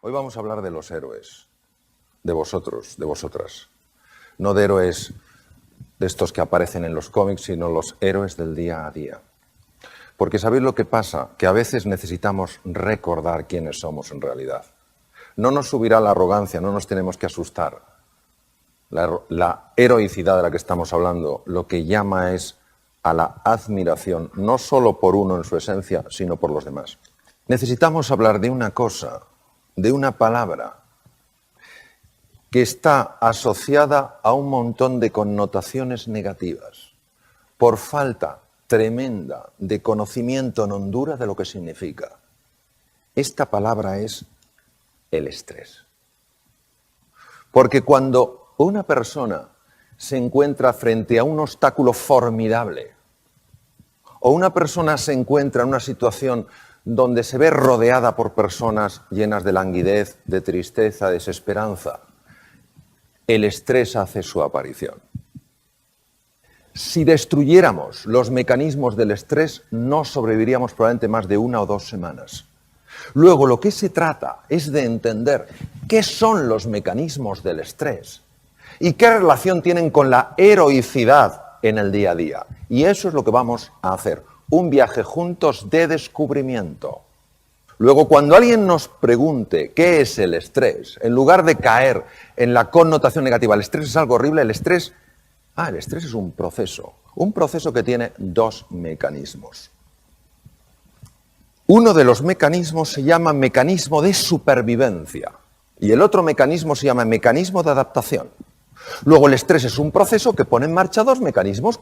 Hoy vamos a hablar de los héroes, de vosotros, de vosotras. No de héroes de estos que aparecen en los cómics, sino los héroes del día a día. Porque ¿sabéis lo que pasa? Que a veces necesitamos recordar quiénes somos en realidad. No nos subirá la arrogancia, no nos tenemos que asustar. La heroicidad de la que estamos hablando lo que llama es a la admiración, no solo por uno en su esencia, sino por los demás. Necesitamos hablar de una cosa, de una palabra, que está asociada a un montón de connotaciones negativas, por falta tremenda de conocimiento en Honduras de lo que significa. Esta palabra es el estrés. Porque cuando una persona se encuentra frente a un obstáculo formidable, o una persona se encuentra en una situación donde se ve rodeada por personas llenas de languidez, de tristeza, de desesperanza, el estrés hace su aparición. Si destruyéramos los mecanismos del estrés, no sobreviviríamos probablemente más de 1 o 2 semanas. Luego, lo que se trata es de entender qué son los mecanismos del estrés y qué relación tienen con la heroicidad en el día a día. Y eso es lo que vamos a hacer, un viaje juntos de descubrimiento. Luego, cuando alguien nos pregunte qué es el estrés, en lugar de caer en la connotación negativa, el estrés es algo horrible, el estrés es un proceso que tiene 2 mecanismos. Uno de los mecanismos se llama mecanismo de supervivencia y el otro mecanismo se llama mecanismo de adaptación. Luego, el estrés es un proceso que pone en marcha 2 mecanismos.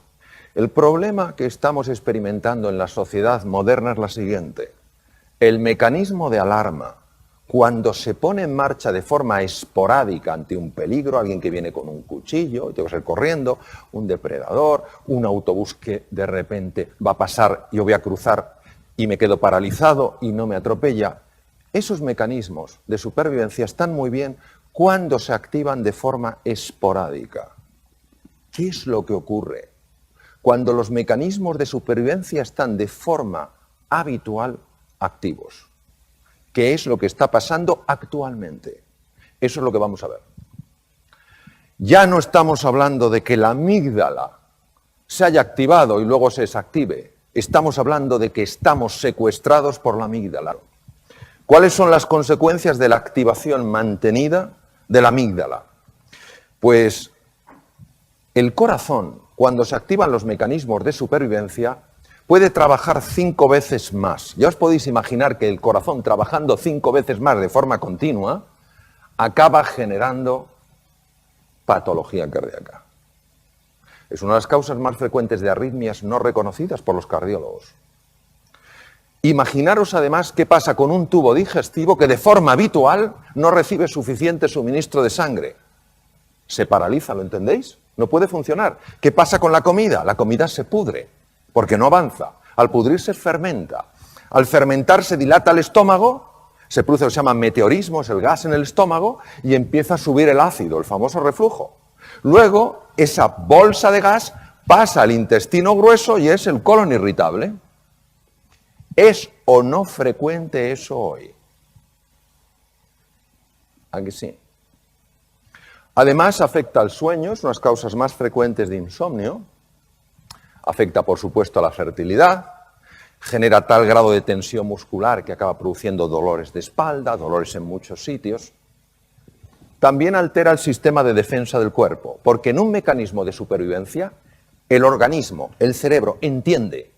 El problema que estamos experimentando en la sociedad moderna es la siguiente. El mecanismo de alarma, cuando se pone en marcha de forma esporádica ante un peligro, alguien que viene con un cuchillo y tengo que salir corriendo, un depredador, un autobús que de repente va a pasar, yo voy a cruzar y me quedo paralizado y no me atropella, esos mecanismos de supervivencia están muy bien cuando se activan de forma esporádica. ¿Qué es lo que ocurre? Cuando los mecanismos de supervivencia están de forma habitual activos. ¿Qué es lo que está pasando actualmente? Eso es lo que vamos a ver. Ya no estamos hablando de que la amígdala se haya activado y luego se desactive. Estamos hablando de que estamos secuestrados por la amígdala. ¿Cuáles son las consecuencias de la activación mantenida de la amígdala? Pues el corazón, cuando se activan los mecanismos de supervivencia, puede trabajar 5 veces más. Ya os podéis imaginar que el corazón trabajando 5 veces más de forma continua acaba generando patología cardíaca. Es una de las causas más frecuentes de arritmias no reconocidas por los cardiólogos. Imaginaros además qué pasa con un tubo digestivo que de forma habitual no recibe suficiente suministro de sangre. Se paraliza, ¿lo entendéis? No puede funcionar. ¿Qué pasa con la comida? La comida se pudre, porque no avanza. Al pudrirse fermenta. Al fermentar se dilata el estómago, se produce lo que se llama meteorismo, es el gas en el estómago, y empieza a subir el ácido, el famoso reflujo. Luego, esa bolsa de gas pasa al intestino grueso y es el colon irritable. ¿Es o no frecuente eso hoy? ¿A que sí? Además, afecta al sueño, es una de las causas más frecuentes de insomnio. Afecta, por supuesto, a la fertilidad. Genera tal grado de tensión muscular que acaba produciendo dolores de espalda, dolores en muchos sitios. También altera el sistema de defensa del cuerpo, porque en un mecanismo de supervivencia, el organismo, el cerebro, entiende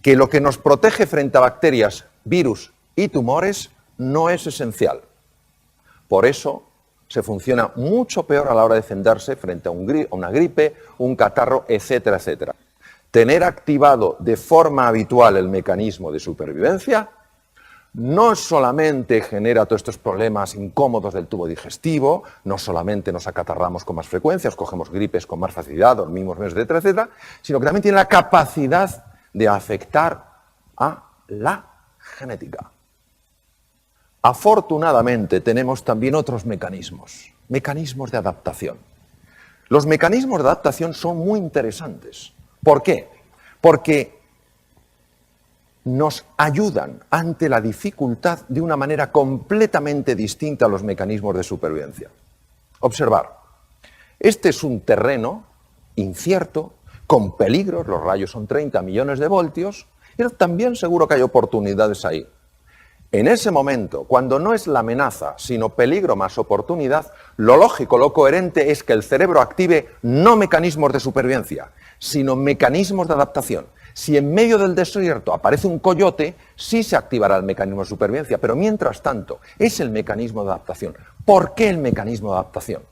que lo que nos protege frente a bacterias, virus y tumores no es esencial. Por eso se funciona mucho peor a la hora de defenderse frente a una gripe, un catarro, etcétera, etcétera. Tener activado de forma habitual el mecanismo de supervivencia no solamente genera todos estos problemas incómodos del tubo digestivo, no solamente nos acatarramos con más frecuencia, cogemos gripes con más facilidad, dormimos menos, etcétera, etcétera, sino que también tiene la capacidad de afectar a la genética. Afortunadamente tenemos también otros mecanismos de adaptación. Los mecanismos de adaptación son muy interesantes. ¿Por qué? Porque nos ayudan ante la dificultad de una manera completamente distinta a los mecanismos de supervivencia. Observar, este es un terreno incierto, con peligros, los rayos son 30 millones de voltios, pero también seguro que hay oportunidades ahí. En ese momento, cuando no es la amenaza, sino peligro más oportunidad, lo lógico, lo coherente es que el cerebro active no mecanismos de supervivencia, sino mecanismos de adaptación. Si en medio del desierto aparece un coyote, sí se activará el mecanismo de supervivencia, pero mientras tanto es el mecanismo de adaptación. ¿Por qué el mecanismo de adaptación?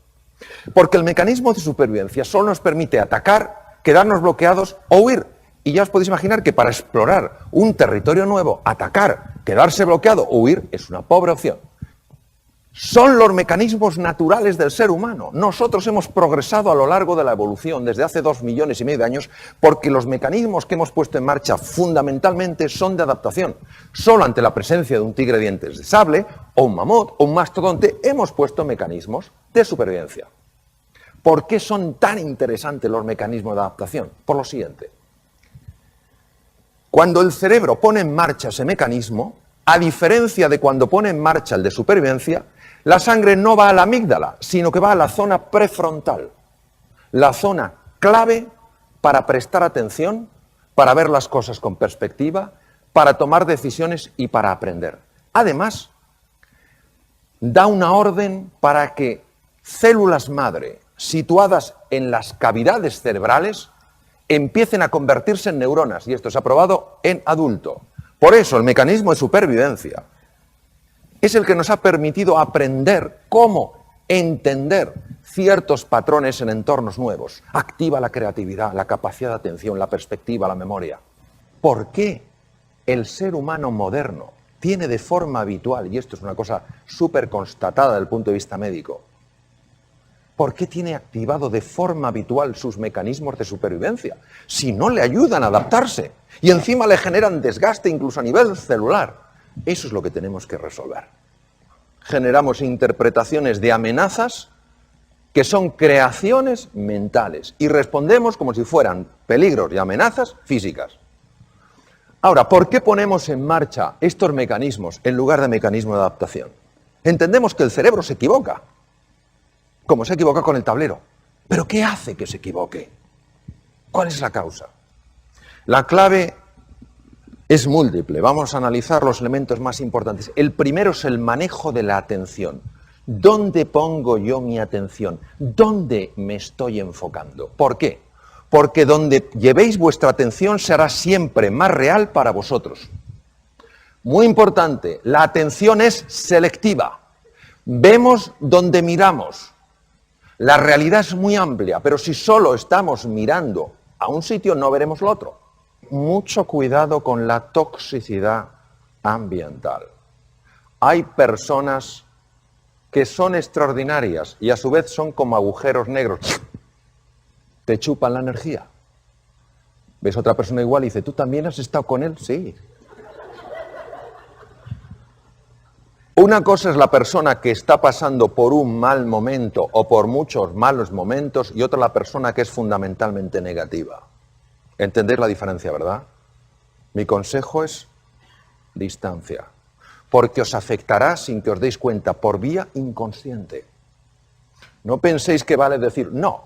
Porque el mecanismo de supervivencia solo nos permite atacar, quedarnos bloqueados o huir. Y ya os podéis imaginar que para explorar un territorio nuevo, atacar, quedarse bloqueado o huir es una pobre opción. Son los mecanismos naturales del ser humano. Nosotros hemos progresado a lo largo de la evolución desde hace 2,5 millones de años porque los mecanismos que hemos puesto en marcha fundamentalmente son de adaptación. Solo ante la presencia de un tigre de dientes de sable o un mamut o un mastodonte hemos puesto mecanismos de supervivencia. ¿Por qué son tan interesantes los mecanismos de adaptación? Por lo siguiente. Cuando el cerebro pone en marcha ese mecanismo, a diferencia de cuando pone en marcha el de supervivencia, la sangre no va a la amígdala, sino que va a la zona prefrontal, la zona clave para prestar atención, para ver las cosas con perspectiva, para tomar decisiones y para aprender. Además, da una orden para que células madre situadas en las cavidades cerebrales empiecen a convertirse en neuronas, y esto se ha probado en adulto. Por eso el mecanismo de supervivencia es el que nos ha permitido aprender cómo entender ciertos patrones en entornos nuevos. Activa la creatividad, la capacidad de atención, la perspectiva, la memoria. ¿Por qué el ser humano moderno tiene de forma habitual, y esto es una cosa súper constatada desde el punto de vista médico, ¿por qué tiene activado de forma habitual sus mecanismos de supervivencia? Si no le ayudan a adaptarse y encima le generan desgaste incluso a nivel celular. Eso es lo que tenemos que resolver. Generamos interpretaciones de amenazas que son creaciones mentales y respondemos como si fueran peligros y amenazas físicas. Ahora, ¿por qué ponemos en marcha estos mecanismos en lugar de mecanismos de adaptación? Entendemos que el cerebro se equivoca, como se equivoca con el tablero. ¿Pero qué hace que se equivoque? ¿Cuál es la causa? La clave es múltiple. Vamos a analizar los elementos más importantes. El primero es el manejo de la atención. ¿Dónde pongo yo mi atención? ¿Dónde me estoy enfocando? ¿Por qué? Porque donde llevéis vuestra atención será siempre más real para vosotros. Muy importante, la atención es selectiva. Vemos donde miramos. La realidad es muy amplia, pero si solo estamos mirando a un sitio no veremos lo otro. Mucho cuidado con la toxicidad ambiental. Hay personas que son extraordinarias y a su vez son como agujeros negros. Te chupan la energía. Ves a otra persona igual y dice, ¿tú también has estado con él? Sí. Una cosa es la persona que está pasando por un mal momento o por muchos malos momentos y otra la persona que es fundamentalmente negativa. ¿Entendéis la diferencia, verdad? Mi consejo es distancia, porque os afectará sin que os deis cuenta por vía inconsciente. No penséis que vale decir, no,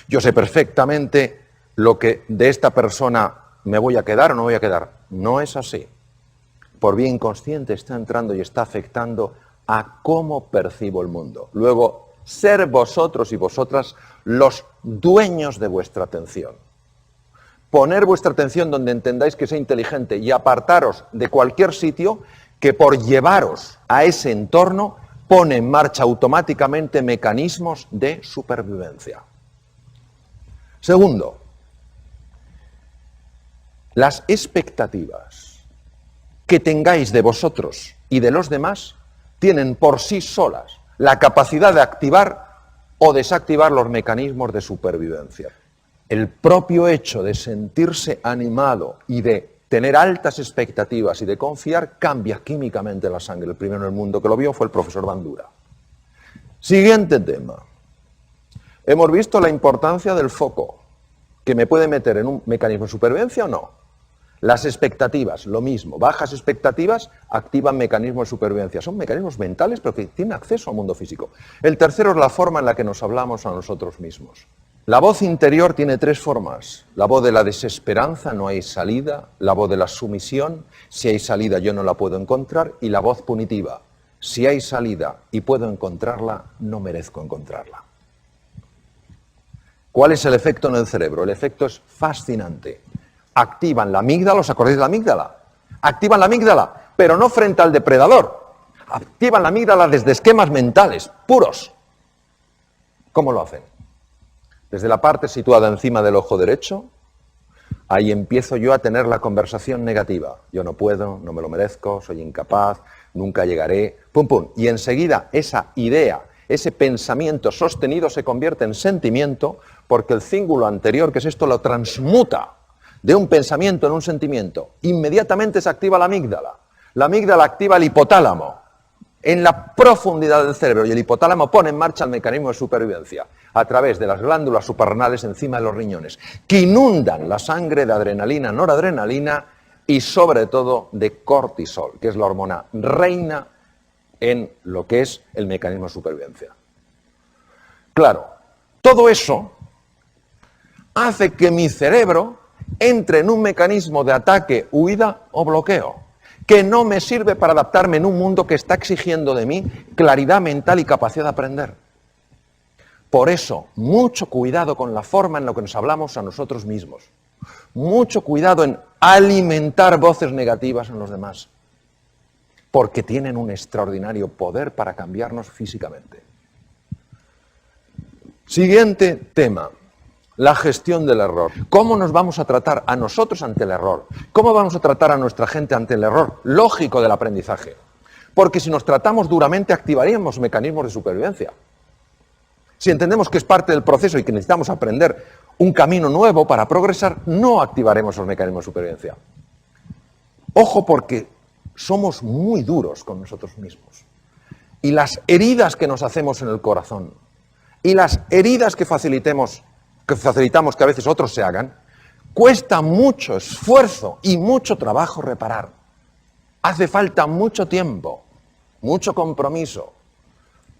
yo sé perfectamente lo que de esta persona me voy a quedar o no voy a quedar. No es así. Por vía inconsciente está entrando y está afectando a cómo percibo el mundo. Luego, ser vosotros y vosotras los dueños de vuestra atención. Poner vuestra atención donde entendáis que sea inteligente y apartaros de cualquier sitio que por llevaros a ese entorno pone en marcha automáticamente mecanismos de supervivencia. Segundo, las expectativas que tengáis de vosotros y de los demás tienen por sí solas la capacidad de activar o desactivar los mecanismos de supervivencia. El propio hecho de sentirse animado y de tener altas expectativas y de confiar cambia químicamente la sangre. El primero en el mundo que lo vio fue el profesor Bandura. Siguiente tema. Hemos visto la importancia del foco, que me puede meter en un mecanismo de supervivencia o no. Las expectativas, lo mismo. Bajas expectativas activan mecanismos de supervivencia. Son mecanismos mentales, pero que tienen acceso al mundo físico. El tercero es la forma en la que nos hablamos a nosotros mismos. La voz interior tiene tres formas. La voz de la desesperanza, no hay salida. La voz de la sumisión, si hay salida yo no la puedo encontrar. Y la voz punitiva, si hay salida y puedo encontrarla, no merezco encontrarla. ¿Cuál es el efecto en el cerebro? El efecto es fascinante. Activan la amígdala, ¿os acordáis de la amígdala? Activan la amígdala, pero no frente al depredador. Activan la amígdala desde esquemas mentales, puros. ¿Cómo lo hacen? Desde la parte situada encima del ojo derecho, ahí empiezo yo a tener la conversación negativa. Yo no puedo, no me lo merezco, soy incapaz, nunca llegaré, pum, pum. Y enseguida esa idea, ese pensamiento sostenido se convierte en sentimiento porque el cíngulo anterior, que es esto, lo transmuta de un pensamiento en un sentimiento. Inmediatamente se activa la amígdala. La amígdala activa el hipotálamo en la profundidad del cerebro y el hipotálamo pone en marcha el mecanismo de supervivencia a través de las glándulas suprarrenales encima de los riñones, que inundan la sangre de adrenalina, noradrenalina y sobre todo de cortisol, que es la hormona reina en lo que es el mecanismo de supervivencia. Claro, todo eso hace que mi cerebro entre en un mecanismo de ataque, huida o bloqueo, que no me sirve para adaptarme en un mundo que está exigiendo de mí claridad mental y capacidad de aprender. Por eso, mucho cuidado con la forma en la que nos hablamos a nosotros mismos. Mucho cuidado en alimentar voces negativas en los demás, porque tienen un extraordinario poder para cambiarnos físicamente. Siguiente tema. La gestión del error. ¿Cómo nos vamos a tratar a nosotros ante el error? ¿Cómo vamos a tratar a nuestra gente ante el error lógico del aprendizaje? Porque si nos tratamos duramente activaríamos mecanismos de supervivencia. Si entendemos que es parte del proceso y que necesitamos aprender un camino nuevo para progresar, no activaremos los mecanismos de supervivencia. Ojo, porque somos muy duros con nosotros mismos. Y las heridas que nos hacemos en el corazón y las heridas que facilitamos que a veces otros se hagan, cuesta mucho esfuerzo y mucho trabajo reparar. Hace falta mucho tiempo, mucho compromiso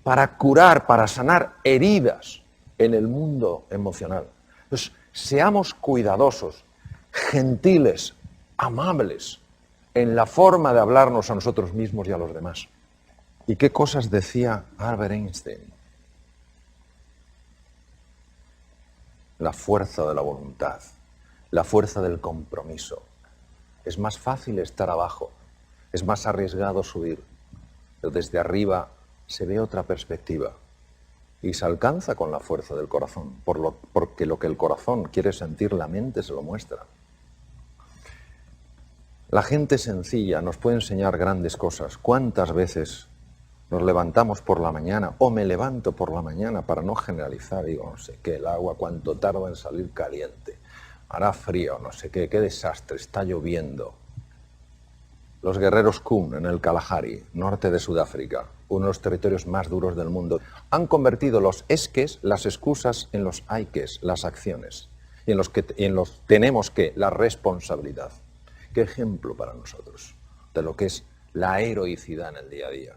para curar, para sanar heridas en el mundo emocional. Entonces, seamos cuidadosos, gentiles, amables en la forma de hablarnos a nosotros mismos y a los demás. ¿Y qué cosas decía Albert Einstein? La fuerza de la voluntad, la fuerza del compromiso. Es más fácil estar abajo, es más arriesgado subir, pero desde arriba se ve otra perspectiva y se alcanza con la fuerza del corazón, porque lo que el corazón quiere sentir, la mente se lo muestra. La gente sencilla nos puede enseñar grandes cosas. ¿Cuántas veces nos levantamos por la mañana, o me levanto por la mañana para no generalizar, digo, no sé qué, el agua cuánto tarda en salir caliente, hará frío, no sé qué desastre, está lloviendo. Los guerreros Kun en el Kalahari, norte de Sudáfrica, uno de los territorios más duros del mundo, han convertido los esques, las excusas, en los haykes, las acciones, y en los tenemos que, la responsabilidad. Qué ejemplo para nosotros de lo que es la heroicidad en el día a día.